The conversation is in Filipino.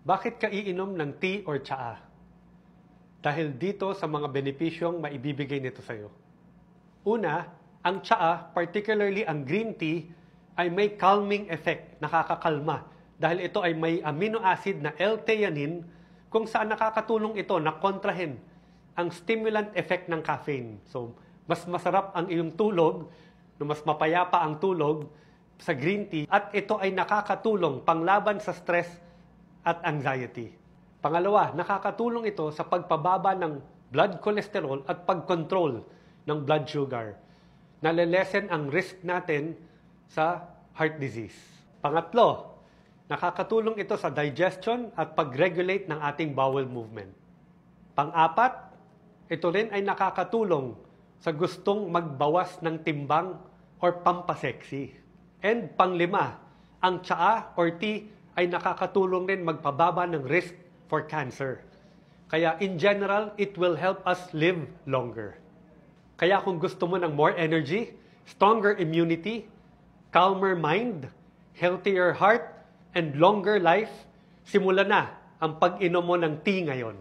Bakit ka iinom ng tea or tsaa? Dahil dito sa mga benepisyong maibibigay nito sa'yo. Una, ang tsaa, particularly ang green tea, ay may calming effect, nakakakalma. Dahil ito ay may amino acid na L-theanine, kung saan nakakatulong ito na kontrahin ang stimulant effect ng caffeine. So, mas masarap ang iyong tulog, mas mapayapa ang tulog sa green tea, at ito ay nakakatulong panglaban sa stress at anxiety. Pangalawa, nakakatulong ito sa pagpababa ng blood cholesterol at pagkontrol ng blood sugar. Nalilesen ang risk natin sa heart disease. Pangatlo, nakakatulong ito sa digestion at pag-regulate ng ating bowel movement. Pang-apat, ito rin ay nakakatulong sa gustong magbawas ng timbang or pampaseksi. And panglima, ang tsaa or tea ay nakakatulong rin magpababa ng risk for cancer. Kaya in general, it will help us live longer. Kaya kung gusto mo ng more energy, stronger immunity, calmer mind, healthier heart, and longer life, simulan na ang pag-inom mo ng tea ngayon.